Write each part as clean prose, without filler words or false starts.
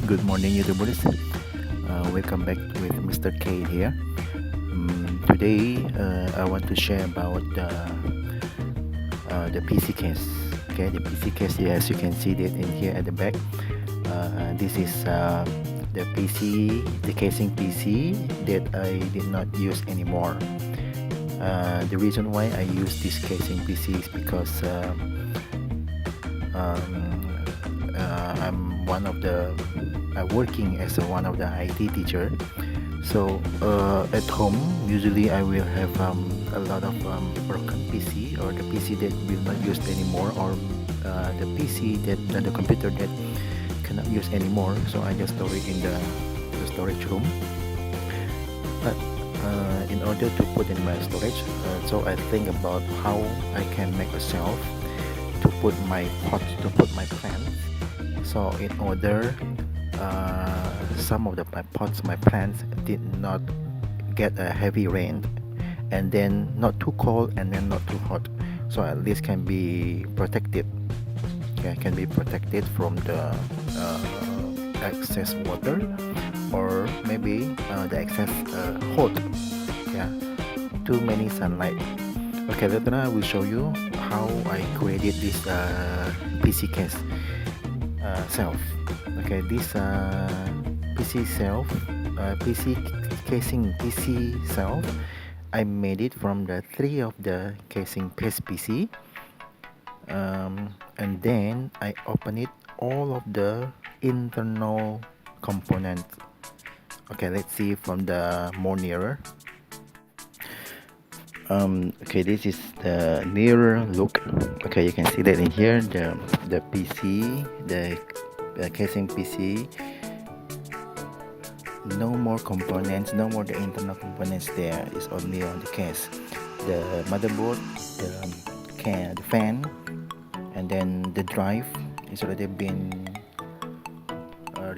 Good morning, YouTubers. Welcome back with Mr. K here. Today, I want to share about the PC case. Okay, the PC case. As you can see that in here at the back. This is the PC, the casing PC that I did not use anymore. The reason why I use this casing PC is because I'm working as one of the IT teacher. So at home, usually I will have a lot of broken PC, or the PC that will not used anymore, or the PC that the computer that cannot use anymore. So I just store it in the storage room. But in order to put in my storage, so I think about how I can make a shelf to put my pots, to put my plants. So in order some of my pots, my plants did not get a heavy rain, and then not too cold and then not too hot, so at least can be protected. Okay, can be protected from the excess water, or maybe the excess hot, yeah, too many sunlight. Okay, later I will show you how I created this PC case shelf. Okay, this PC shelf, PC casing PC shelf, I made it from the three of the casing paste PC, and then I open it all of the internal components. Okay, let's see from the more nearer. Okay, this is the nearer look. Okay, you can see that in here the PC, the casing PC, no more components, no more the internal components there. It's only on the case, the motherboard, the fan, and then the drive is already been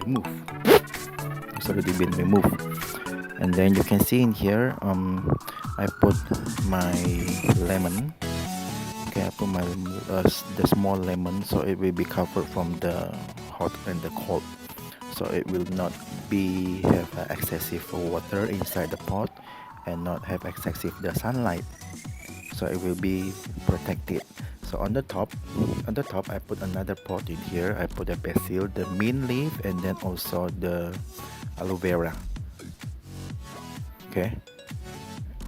removed. It's already been removed. And then you can see in here, I put my lemon. Okay, I put my the small lemon, so it will be covered from the hot and the cold, so it will not be have excessive water inside the pot and not have excessive the sunlight, so it will be protected. So on the top I put another pot in here. I put the basil, the mint leaf, and then also the aloe vera. Okay,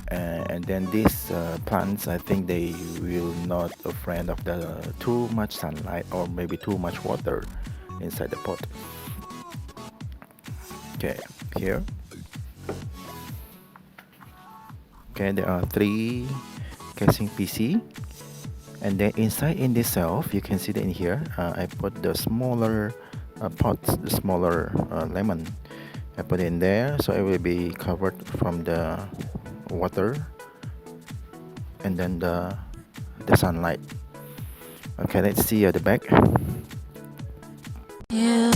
and then these plants, I think they will not afraid of the too much sunlight or maybe too much water inside the pot. Okay, here. Okay, there are three casing PC, and then inside in this shelf you can see that in here I put the smaller pots, the smaller lemon. I put it in there, so it will be covered from the water and then the sunlight. Okay, let's see at the back. Yeah.